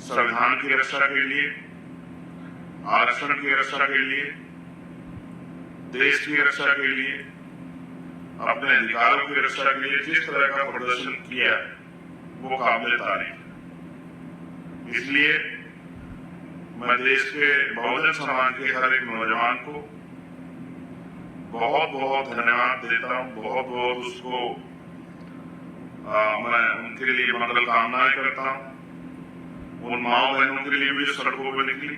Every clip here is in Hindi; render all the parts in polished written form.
संविधान की रक्षा के लिए, आरक्षण की रक्षा के लिए, देश की रक्षा के लिए, अपने अधिकारों की रक्षा के लिए जिस तरह का प्रदर्शन किया वो काबिल तारीफ है। इसलिए मैं देश के बहुजन समाज के हर एक नौजवान को बहुत बहुत धन्यवाद देता हूँ, बहुत बहुत उसको मैं उनके लिए मंगल कामनाएं करता हूँ। उन माओ बहनों के लिए भी सड़कों पर निकली,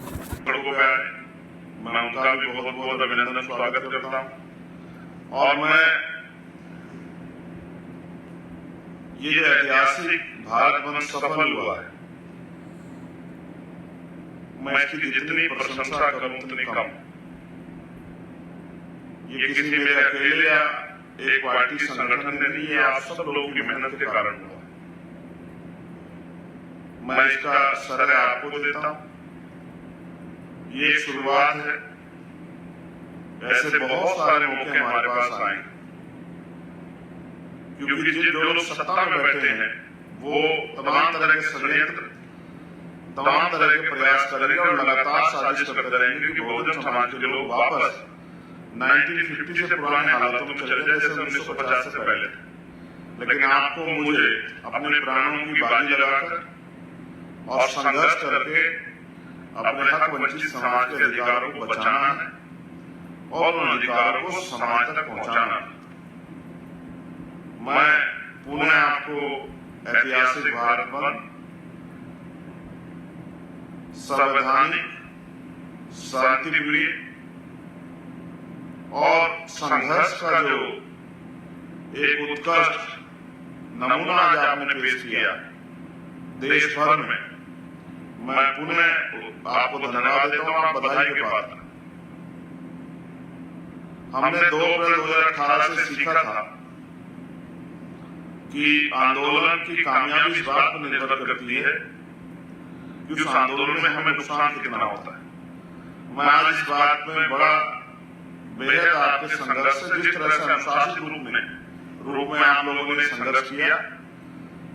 सड़कों पे आए, मैं उनका भी बहुत बहुत अभिनंदन स्वागत करता हूँ। और मैं ये जो ऐतिहासिक भारत बंद सफल हुआ है, मैं इसकी जितनी प्रशंसा करूं उतनी कम। ये किसी मेरे अकेले या एक पार्टी संगठन ने नहीं, ये आप सब लोगों की मेहनत के कारण हुआ। मैं इसका श्रेय आपको देता हूं। ये एक शुरुआत है, ऐसे बहुत सारे मौके हमारे पास आएंगे, क्योंकि जो लोग सत्ता में बैठे हैं वो तमाम तरह के षड्यंत्र, तमाम तरह के प्रयास करेंगे और लगातार साजिश करते रहेंगे कि बहुजन समाज के लोग वापस 1950 से पुराने हालातों में चले जाए जैसे 1950 से पहले। लेकिन आपको मुझे अपने प्राणों की बाजी लगाकर और संघर्ष करके अपने हक वंचित समाज के अधिकारों को बचाना है और उन अधिकारों को समाज तक पहुंचाना है। मैं पुनः आपको ऐतिहासिक भारत बंद, संवैधानिक, शांतिप्रिय और संघर्ष का जो एक उत्कृष्ट नमूना आज आपने पेश किया देश भर में, मैं पुनः आपको धन्यवाद देता हूं। आप बधाई के पात्र। हमने 2 अप्रैल 2018 से सीखा था कि आंदोलन की कामयाबी इस बात पर निर्भर करती है कि उस आंदोलन में हमें नुकसान कितना होता है। मैं आज इस बात में बड़ा बेहद आपके संघर्ष से, जिस तरह से अनुशासित रूप में आप लोगों ने संघर्ष किया,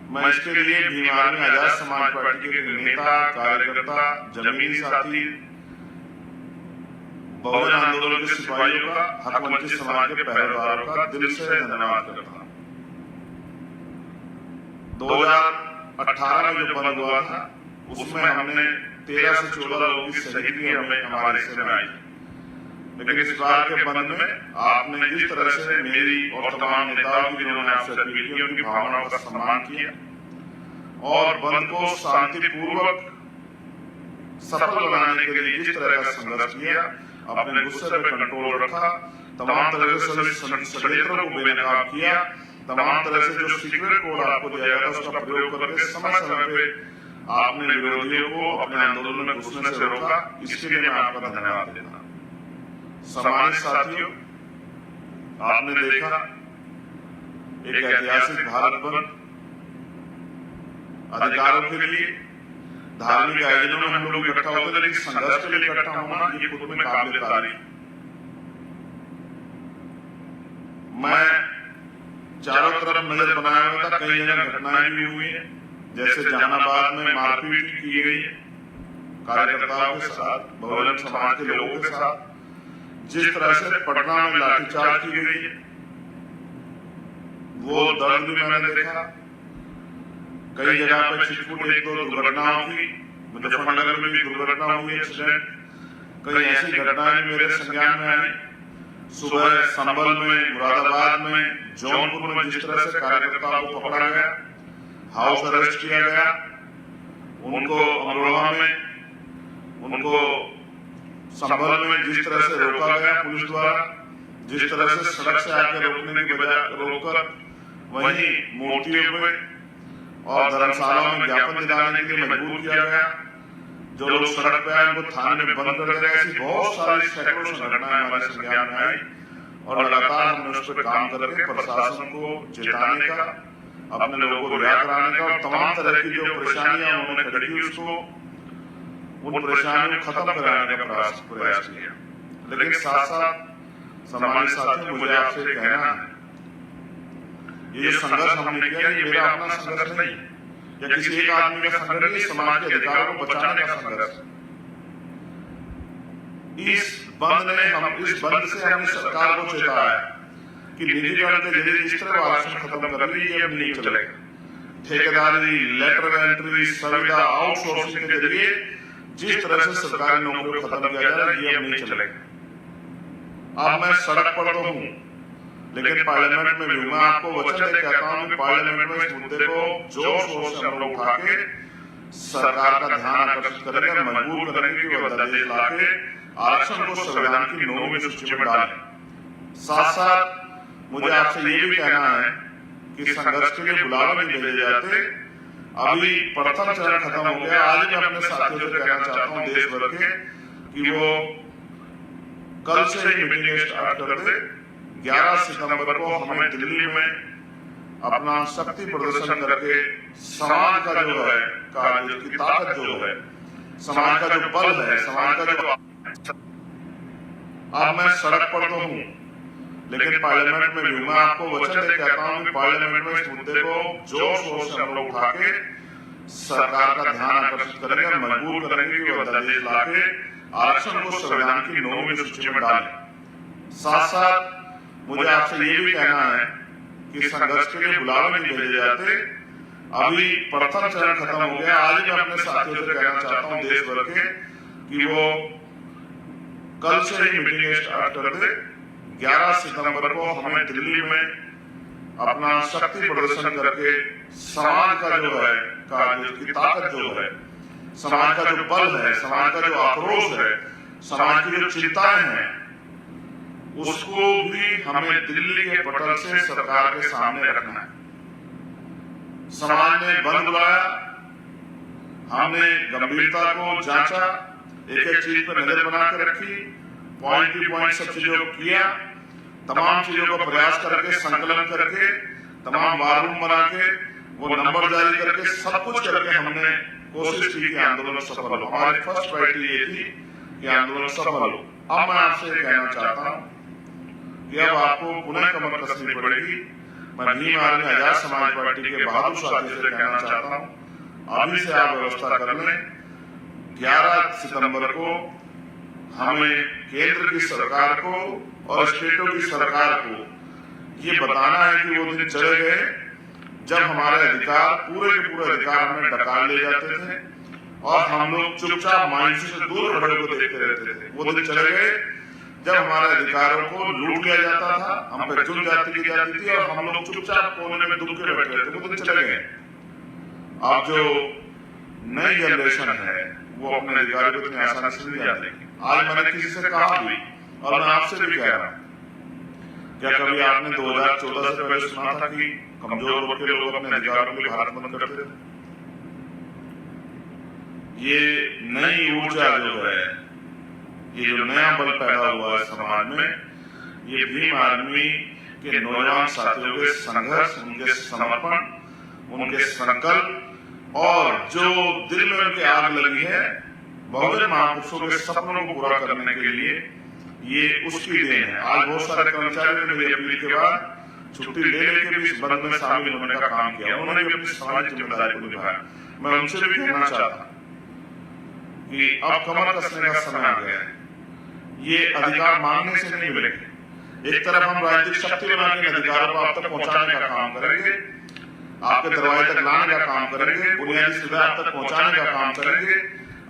मैं इसके लिए भीम आर्मी आजाद समाज पार्टी के नेता, कार्यकर्ता, जमीनी साथी, बहुजन आंदोलन के सिपाहियों का, हक वंचित समाज के पहरेदारों का दिल से धन्यवाद करता हूं। 2018 में जो बंद हुआ था उसमें हमने 13 से 14 लोगों की शहीदी हमें हमारे हिस्से में आई, लेकिन इस बार के बंद में आपने जिस तरह से मेरी और तमाम नेताओं की जिन्होंने आपसे अपील की, उनकी भावनाओं का सम्मान किया और बंद को शांतिपूर्वक सफल बनाने के लिए जिस तरह का संघर्ष किया, अपने गुस्से पर कंट्रोल रखा, तमाम तरह से षड्यंत्रों को बेनकाब किया, तमाम तरह से जो सीक्रेट कोड आपको दिया गया था उसका प्रयोग करके समय समय पे आपने विरोधियों को अपने आंदोलन में घुसने से रोका। इसके लिए मैं आपका धन्यवाद देता हूं। सम्मानित साथियों, आपने देखा एक ऐतिहासिक भारत बंद, अधिकारों के लिए, धार्मिक आयोजनों में हम लोग इकट्ठा होते थे, लेकिन संघर्ष के लिए इकट्ठा होना ये खुद में काबिल तारीफ। मैं चारों तरफ नजर बनाया हुआ था, कई जगह घटनाएं भी हुई हैं, जैसे जहानाबाद में मारपीट की गई है कार्यकर्ताओं के साथ, बहुजन समाज के लोगों के साथ, जिस तरह से पटना में लाठीचार्ज की गई है वो दर्द भी मैंने देखा। कई जगह पर छिटपुट 1-2 दुर्घटनाओं की, मुजफ्फरनगर में भी दुर्घटना हुई, एक्सीडेंट, कई ऐसी घटनाएं मेरे संज्ञान में आई। सुबह संभल में, मुरादाबाद में, जौनपुर में जिस तरह से कार्यकर्ताओं को पकड़ा गया, हाउस अरेस्ट किया गया, उनको अमरोहा में, उनको संभल में जिस तरह से रोका गया पुलिस द्वारा, जिस तरह से सड़क से आकर रोकने की बजाय रोककर वहीं मूर्तियों में और धर्मशालाओं में ज्ञापन दिलाने के लिए मजबूर किया गया, जो लोग सड़क पे आए उनको थाने में बंद कर दिया। ऐसी बहुत सारी सैकड़ों घटनाएं हमारे संज्ञान में आई और लगातार हमने उस पर काम करके प्रशासन को चेताने का, अपने लोगों को रिहा कराने का और तमाम तरह की जो परेशानियां उन्होंने खड़ी की उसको, उन परेशानियों को खत्म कराने का प्रयास किया। लेकिन साथ साथ सम्मानित साथियों, मुझे आपसे कहना है, ये जो संघर्ष हमने किया ये मेरा अपना संघर्ष नहीं, या किसी एक आदमी का संघर्ष नहीं, समाज के अधिकारों को बचाने का संघर्ष। इस बंद से हमने सरकार को चेताया कि निजीकरण के जरिए इस तरह आरक्षण खत्म कर रही है, अब नहीं चलेगा। ठेकेदारी, लेटर एंट्री, संविदा, आउटसोर्सिंग के जरिए जिस तरह से सरकारी नौकरियों को खत्म किया जा रहा है, ये अब नहीं चलेगा। अब मैं सड़क पर तो हूँ, लेकिन पार्लियामेंट में भी मैं आपको वचन दे कहता हूँ कि पार्लियामेंट में इस मुद्दे को जोर शोर से हम लोग उठा के सरकार का ध्यान आकर्षित करेंगे, मजबूर करेंगे कि वो अध्यादेश लाके आरक्षण को संविधान की 9वीं सूची में डालें। साथ साथ मुझे आपसे ये भी कहना है कि संघर्ष के लिए बुलावे नहीं भेजे जाते। अभी प्रथम चरण खत्म हो गया। आज मैं अपने साथियों से कहना चाहता हूँ देश भर के कि वो कल से ही मीटिंग स्टार्ट कर दे। 11 सितंबर को हमें दिल्ली में अपना शक्ति प्रदर्शन करके समाज का जो है की ताकत जो है, समाज का जो बल है, समाज का जो अब मैं सड़क पर तो हूँ, लेकिन पार्लियामेंट में भी मैं आपको वचन दे कहता हूँ कि पार्लियामेंट में इस मुद्दे को जोर शोर से हम लोग उठा के सरकार का ध्यान आकर्षित करेंगे, मजबूर करेंगे कि वो अध्यादेश लाके आरक्षण को संविधान की 9वीं सूची में डालें। साथ साथ मुझे आपसे ये भी कहना है कि संघर्ष के लिए बुलावे नहीं भेजे जाते। अभी प्रथम चरण खत्म हो गया। आज मैं अपने साथियों से कहना चाहता हूँ देश भर के कि वो कल से ही मीटिंग स्टार्ट कर दे। 11 सितंबर को हमें दिल्ली में अपना शक्ति प्रदर्शन करके समाज का जो है की ताकत जो है, समाज का जो बल है, समाज का जो आक्रोश है, समाज की जो चिंताएं हैं, उसको भी हमें दिल्ली के पटल से सरकार के सामने रखना है। समाज ने बंद बुलाया, हमने गंभीरता को जांचा, एक एक चीज पर नजर बना के रखी, पॉइंट टू पॉइंट सब चीजों को किया, तमाम चीजों का प्रयास करके, संकलन करके, तमाम वार रूम बना के, वो नंबर जारी करके, सब कुछ करके हमने कोशिश की कि आंदोलन सफल हो। हमारी फर्स्ट प्रायोरिटी ये थी कि आंदोलन सफल हो। अब मैं आपसे कहना चाहता हूँ कि अब आपको पुनः कमर कसनी पड़ेगी। मैं भीम आर्मी आजाद समाज पार्टी के बहादुर साथी से कहना चाहता हूँ, अभी से आप व्यवस्था कर लें। 11 सितंबर को हमें केंद्र की सरकार को और स्टेटों की सरकार को ये बताना है कि वो दिन चले गए जब हमारे अधिकार, पूरे के पूरे अधिकार हमें डकाल ले जाते थे और हम लोग चुपचाप मायूसी से दूर खड़े होकर देखते रहते थे। वो दिन चले गए जब हमारे अधिकारों को लूट लिया जाता था, हम पे जुल्म जाती की जाती थी और हम लोग चुपचाप कोने में दुब के बैठे थे। वो दिन चले गए। अब जो नई जनरेशन है वो अपने अधिकारों को इतनी आसानी से नहीं जानेगी। आज मैंने किसी से कहा भी और मैं आपसे भी कह रहा हूँ, क्या कभी आपने 2014 से पहले सुना था कि कमजोर वर्ग के लोग अपने अधिकारों के लिए भारत बंद करते थे? ये नई ऊर्जा जो है, ये जो नया बल पैदा हुआ है समाज में, ये भीम आर्मी के नौजवान साथियों के संघर्ष, उनके समर्पण, उनके संकल्प और जो दिल में उनकी आग लगी है बहुजन महापुरुषों के सपनों को पूरा करने के लिए, ये उसकी देन है। आज बहुत सारे कर्मचारियों ने मेरी अपील के बाद छुट्टी ले लेके भी इस बंद में शामिल होने का काम किया। उन्होंने भी अपनी सामाजिक जिम्मेदारी को निभाया। मैं उनसे भी कहना चाहता कि अब कमर कसने का समय आ गया है। ये अधिकार मांगने से नहीं मिलेंगे। एक तरफ हम राजनीतिक शक्ति बना के अधिकारों को आप तक पहुंचाने का काम करेंगे, आपके दरवाजे तक लाने का काम करेंगे, बुनियादी सुविधा आप तक पहुंचाने का काम करेंगे,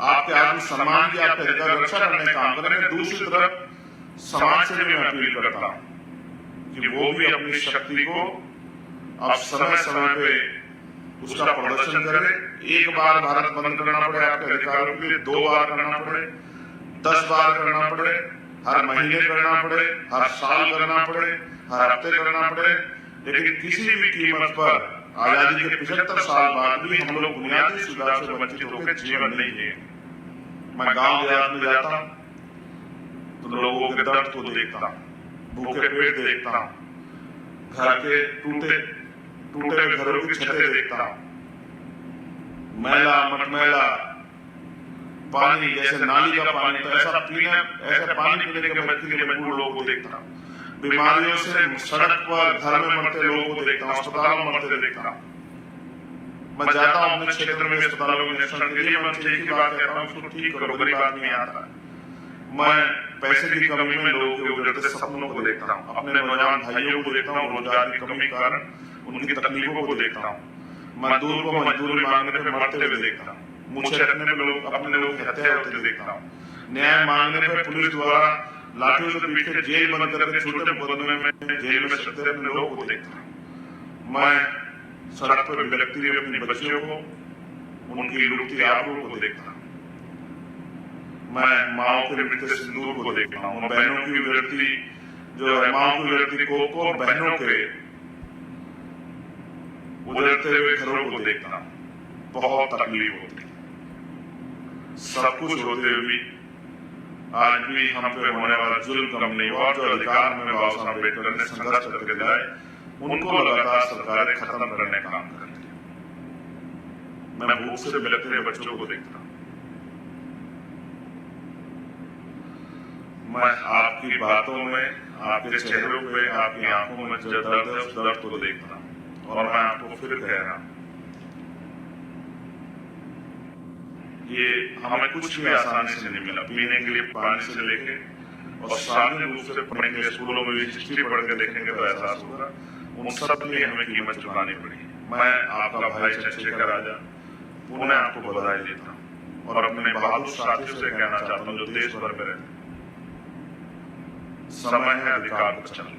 आपके आत्म सम्मान की, आपके अधिकार रक्षा करने का काम करेंगे। दूसरी तरफ समाज से भी मैं अपील करता हूँ कि वो भी अपनी शक्ति को अब समय समय पे उसका प्रदर्शन करे। एक बार भारत बंद करना पड़े आपके अधिकारों के लिए, 2 बार करना पड़े, 10 बार करना पड़े, हर महीने करना पड़े, हर साल करना पड़े, हर हफ्ते करना पड़े, लेकिन किसी भी कीमत पर आजादी के 75 साल बाद भी हम लोग बुनियादी सुविधा से वंचित होकर जीवन नहीं जिए। मैं गांव देहात में जाता हूँ तो लोगों के दर्द को देखता हूँ, भूखे पेट देखता हूँ, घर के टूटे हुए घरों की छतें देखता हूँ, मैला मटमैला पानी, जैसे नाली का पानी, तो ऐसा पानी पीने के मजबूर लोगों को देखता हूँ। बीमारियों से सड़क पर घर में मरते लोगों को देखता हूँ, अस्पतालों में मरते देखता हूँ। मैं जाता हूँ अपने क्षेत्र में भी अस्पतालों के निरीक्षण के लिए, मैं उनसे एक ही बात कहता हूँ, उसको ठीक करो, गरीब आदमी आता है। मैं पैसे की कमी में लोगों के उजड़ते सपनों को देखता हूँ, अपने नौजवान भाइयों को देखता हूँ, रोजगार की कमी के कारण उनकी तकलीफों को देखता हूँ, मजदूर को मजदूरी मांगने पे मरते हुए देखता हूँ, मूछें रखने पे लोग अपने लोग की हत्या होते देखता हूँ, न्याय मांगने पे पुलिस द्वारा लाठियों से पीट के जेल बंद करके छोटे मुकदमे में जेल में सकते अपने लोगों को देखता हूँ। मैं सड़क पर बिलखती हुई अपनी बच्चियों को, उनकी लुटती आबरू को देखता हूँ। मैं माओ के मिटते सिंदूर को देखता हूँ, मैं बहनों की उजड़ती जो है माओ की उजड़ती कोख को और बहनों के उजड़ते हुए घरों को देखता हूँ। बहुत तकलीफ होती है। सब कुछ होते हुए भी आज भी हम पे होने वाला जुल्म कम नहीं हुआ, और जो अधिकार हमें बाबा साहब अम्बेडकर ने संघर्ष करके दिलाए उनको लगातार सरकारें खत्म करने का काम करती है। मैं भूख से बिलखते हुए बच्चों को देखता हूँ। मैं आपकी बातों में, आपके चेहरों पे, आपकी आंखों में जो दर्द है उस दर्द को देखता हूँ, और मैं आपको फिर कह रहा हूँ, ये हमें कुछ भी आसानी से नहीं मिला। पीने के लिए पानी से लेके और सार्वजनिक रूप से पढ़ने के लिए स्कूलों में भी हिस्ट्री पढ़ के देखेंगे तो एहसास होगा, उन सब के लिए हमें कीमत चुकानी पड़ी। मैं आपका भाई चंद्रशेखर राजा पुनः आपको बधाई देता हूँ और अपने बहादुर साथियों से कहना चाहता हूँ जो देश भर में रहते, समय है अधिकार पर चलो।